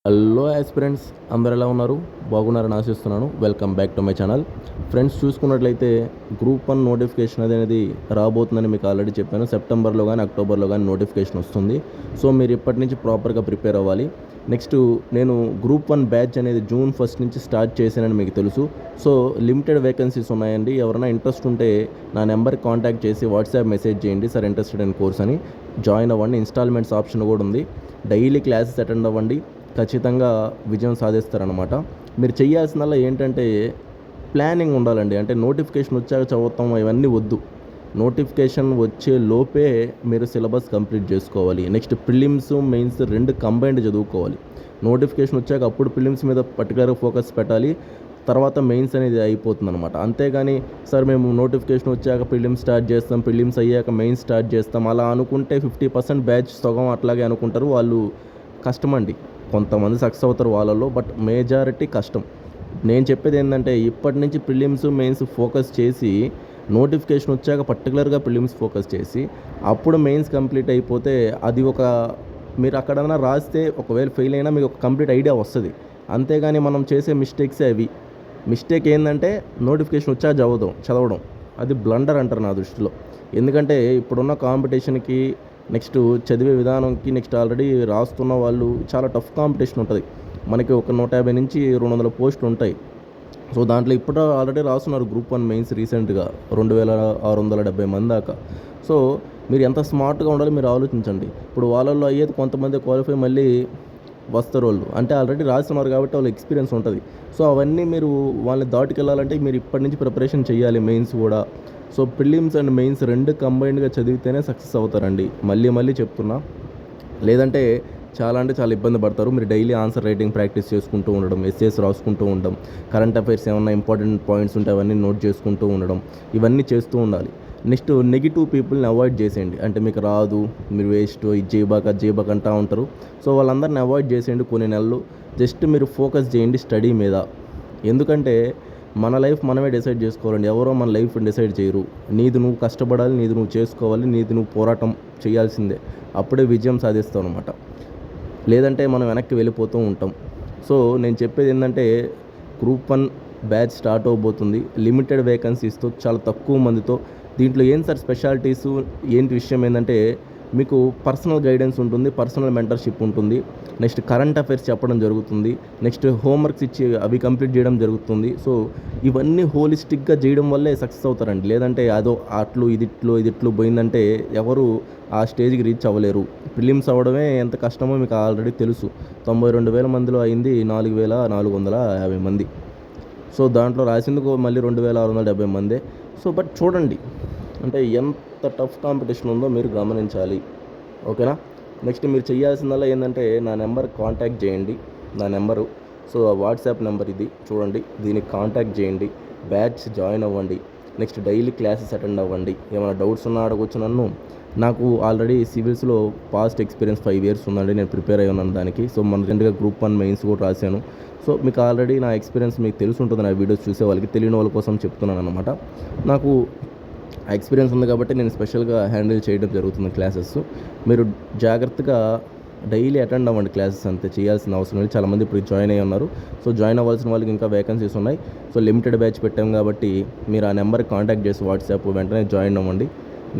Hello aspirants, అందరు ఎలా ఉన్నారు? బాగున్నారని ఆశిస్తున్నాను. Welcome back to my channel. Friends, చూసుకున్నట్లయితే గ్రూప్ 1 నోటిఫికేషన్ అనేది రాబోతుందని మీకు ఆల్రెడీ చెప్పాను. సెప్టెంబర్లో కానీ అక్టోబర్లో కానీ నోటిఫికేషన్ వస్తుంది. సో మీరు ఇప్పటి నుంచి ప్రాపర్గా ప్రిపేర్ అవ్వాలి. నెక్స్ట్, నేను గ్రూప్ 1 బ్యాచ్ అనేది జూన్ 1 నుంచి స్టార్ట్ చేశానని మీకు తెలుసు. సో లిమిటెడ్ వేకెన్సీస్ ఉన్నాయండి. ఎవరైనా ఇంట్రెస్ట్ ఉంటే నా నెంబర్కి కాంటాక్ట్ చేసి వాట్సాప్ మెసేజ్ చేయండి, సార్ ఇంట్రెస్టెడ్ ఇన్ కోర్స్ అని. జాయిన్ అవ్వండి. ఇన్స్టాల్మెంట్స్ ఆప్షన్ కూడా ఉంది. డైలీ క్లాసెస్ అటెండ్ అవ్వండి. ఖచ్చితంగా విజయం సాధిస్తారనమాట. మీరు చేయాల్సిందల్లా ఏంటంటే ప్లానింగ్ ఉండాలండి. అంటే నోటిఫికేషన్ వచ్చాక చదువుతాం ఇవన్నీ వద్దు. నోటిఫికేషన్ వచ్చే లోపే మీరు సిలబస్ కంప్లీట్ చేసుకోవాలి. నెక్స్ట్ ప్రిలిమ్స్, మెయిన్స్ రెండు కంబైన్డ్ చదువుకోవాలి. నోటిఫికేషన్ వచ్చాక అప్పుడు ప్రిలిమ్స్ మీద పర్టికులర్గా ఫోకస్ పెట్టాలి. తర్వాత మెయిన్స్ అనేది అయిపోతుంది అనమాట. అంతేగాని సార్ మేము నోటిఫికేషన్ వచ్చాక ప్రిలిమ్స్ స్టార్ట్ చేస్తాం, ప్రిలిమ్స్ అయ్యాక మెయిన్స్ స్టార్ట్ చేస్తాం అలా అనుకుంటే 50% బ్యాచ్ సగం అట్లాగే అనుకుంటారు. వాళ్ళు కష్టమండి. కొంతమంది సక్సెస్ అవుతారు వాళ్ళలో, బట్ మేజారిటీ కష్టం. నేను చెప్పేది ఏంటంటే ఇప్పటి నుంచి ప్రిలిమ్స్, మెయిన్స్ ఫోకస్ చేసి నోటిఫికేషన్ వచ్చాక పర్టికులర్గా ప్రిలిమ్స్ ఫోకస్ చేసి అప్పుడు మెయిన్స్ కంప్లీట్ అయిపోతే అది ఒక మీరు అక్కడన్నా రాస్తే ఒకవేళ ఫెయిల్ అయినా మీకు ఒక కంప్లీట్ ఐడియా వస్తుంది. అంతేగాని మనం చేసే మిస్టేక్సే అవి. మిస్టేక్ ఏంటంటే నోటిఫికేషన్ వచ్చాక చదవడం అది బ్లండర్ అంటారు నా దృష్టిలో. ఎందుకంటే ఇప్పుడున్న కాంపిటీషన్కి, నెక్స్ట్ చదివే విధానంకి, నెక్స్ట్ ఆల్రెడీ రాస్తున్న వాళ్ళు చాలా టఫ్ కాంపిటీషన్ ఉంటుంది. మనకి ఒక 150 నుంచి 200 పోస్టులు ఉంటాయి. సో దాంట్లో ఇప్పుడు ఆల్రెడీ రాస్తున్నారు గ్రూప్ 1 మెయిన్స్ రీసెంట్గా 2670 మంది దాకా. సో మీరు ఎంత స్మార్ట్గా ఉండాలో మీరు ఆలోచించండి. ఇప్పుడు వాళ్ళల్లో అయ్యేది కొంతమంది క్వాలిఫై మళ్ళీ వస్తారు వాళ్ళు, అంటే ఆల్రెడీ రాస్తున్నారు కాబట్టి వాళ్ళు ఎక్స్పీరియన్స్ ఉంటుంది. సో అవన్నీ మీరు వాళ్ళని దాటుకెళ్ళాలంటే మీరు ఇప్పటి నుంచి ప్రిపరేషన్ చేయాలి. మెయిన్స్ కూడా. సో ప్రిలిమ్స్ అండ్ మెయిన్స్ రెండు కంబైన్డ్గా చదివితేనే సక్సెస్ అవుతారండి. మళ్ళీ చెప్తున్నా. లేదంటే చాలా ఇబ్బంది పడతారు. మీరు డైలీ ఆన్సర్ రైటింగ్ ప్రాక్టీస్ చేసుకుంటూ ఉండడం, ఎస్ఏస్ రాసుకుంటూ ఉండడం, కరెంట్ అఫైర్స్ ఏమన్నా ఇంపార్టెంట్ పాయింట్స్ ఉంటే అవన్నీ నోట్ చేసుకుంటూ ఉండడం, ఇవన్నీ చేస్తూ ఉండాలి. నెక్స్ట్, నెగిటివ్ పీపుల్ని అవాయిడ్ చేసేయండి. అంటే మీకు రాదు, మీరు వేస్ట్, ఇది చేయబాక అంటూ ఉంటారు. సో వాళ్ళందరిని అవాయిడ్ చేసేయండి కొన్ని నెలలు. జస్ట్ మీరు ఫోకస్ చేయండి స్టడీ మీద. ఎందుకంటే మన లైఫ్ మనమే డిసైడ్ చేసుకోవాలండి. ఎవరో మన లైఫ్ డిసైడ్ చేయరు. నీది నువ్వు కష్టపడాలి, నీది నువ్వు చేసుకోవాలి, నీది నువ్వు పోరాటం చేయాల్సిందే. అప్పుడే విజయం సాధిస్తావు అనమాట. లేదంటే మనం వెనక్కి వెళ్ళిపోతూ ఉంటాం. సో నేను చెప్పేది ఏంటంటే గ్రూప్ 1 బ్యాచ్ స్టార్ట్ అవబోతుంది. లిమిటెడ్ వేకెన్సీస్తో, చాలా తక్కువ మందితో. దీంట్లో ఏం సార్ స్పెషాలిటీసు ఏంటి విషయం ఏంటంటే మీకు పర్సనల్ గైడెన్స్ ఉంటుంది, పర్సనల్ మెంటర్షిప్ ఉంటుంది. నెక్స్ట్ కరెంట్ అఫైర్స్ చెప్పడం జరుగుతుంది. నెక్స్ట్ హోంవర్క్స్ ఇచ్చి అవి కంప్లీట్ చేయడం జరుగుతుంది. సో ఇవన్నీ హోలిస్టిక్గా చేయడం వల్లే సక్సెస్ అవుతారండి. లేదంటే అదో ఇదిట్లు పోయిందంటే ఎవరు ఆ స్టేజ్కి రీచ్ అవ్వలేరు. ప్రిలిమ్స్ అవ్వడమే ఎంత కష్టమో మీకు ఆల్రెడీ తెలుసు. 92,000 మందిలో అయింది 4,450 మంది. సో దాంట్లో రాసిందుకు మళ్ళీ 2,670 మందే. సో బట్ చూడండి, అంటే ఎంత టఫ్ కాంపిటీషన్ ఉందో మీరు గమనించాలి. ఓకేనా? నెక్స్ట్ మీరు చేయాల్సిందల్లా ఏంటంటే నా నెంబర్ కాంటాక్ట్ చేయండి. నా నెంబరు, సో వాట్సాప్ నెంబర్ ఇది చూడండి. దీనికి కాంటాక్ట్ చేయండి. బ్యాచ్ జాయిన్ అవ్వండి. నెక్స్ట్ డైలీ క్లాసెస్ అటెండ్ అవ్వండి. ఏమైనా డౌట్స్ ఉన్నా అడగొచ్చు నన్ను. నాకు ఆల్రెడీ సివిల్స్లో పాస్ట్ ఎక్స్పీరియన్స్ 5 years ఉందండి. నేను ప్రిపేర్ అయ్యి ఉన్నాను దానికి. సో మన రీసెంట్గా గ్రూప్ 1 మెయిన్స్ కూడా రాశాను. సో మీకు ఆల్రెడీ నా ఎక్స్పీరియన్స్ మీకు తెలిసి ఉంటుంది. నా వీడియోస్ చూసే వాళ్ళకి, తెలియని వాళ్ళ కోసం చెప్తున్నాను అనమాట. నాకు ఎక్స్పీరియన్స్ ఉంది కాబట్టి నేను స్పెషల్గా హ్యాండిల్ చేయడం జరుగుతుంది క్లాసెస్. మీరు జాగ్రత్తగా డైలీ అటెండ్ అవ్వండి క్లాసెస్. అంతే, చేయాల్సిన అవసరం లేదు. చాలామంది ఇప్పుడు జాయిన్ అయ్యి ఉన్నారు. సో జాయిన్ అవ్వాల్సిన వాళ్ళకి ఇంకా వేకెన్సీస్ ఉన్నాయి. సో లిమిటెడ్ బ్యాచ్ పెట్టాం కాబట్టి మీరు ఆ నెంబర్కి కాంటాక్ట్ చేసి వాట్సాప్ వెంటనే జాయిన్ అవ్వండి.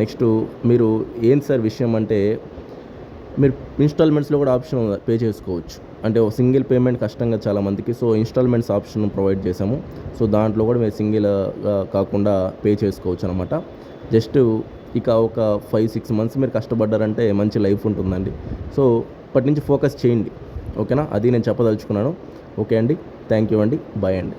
నెక్స్ట్, మీరు ఏంటి సార్ విషయం అంటే మీరు ఇన్స్టాల్మెంట్స్లో కూడా ఆప్షన్ పే చేసుకోవచ్చు. అంటే సింగిల్ పేమెంట్ కష్టంగా చాలామందికి. సో ఇన్స్టాల్మెంట్స్ ఆప్షన్ ప్రొవైడ్ చేసాము. సో దాంట్లో కూడా మీరు సింగిల్ కాకుండా పే చేసుకోవచ్చు అనమాట. జస్ట్ ఇక ఒక 5-6 months మీరు కష్టపడ్డారంటే మంచి లైఫ్ ఉంటుందండి. సో ఇప్పటి నుంచి ఫోకస్ చేయండి. ఓకేనా? అది నేను చెప్పదలుచుకున్నాను. ఓకే అండి, థ్యాంక్ యూ అండి, బాయ్ అండి.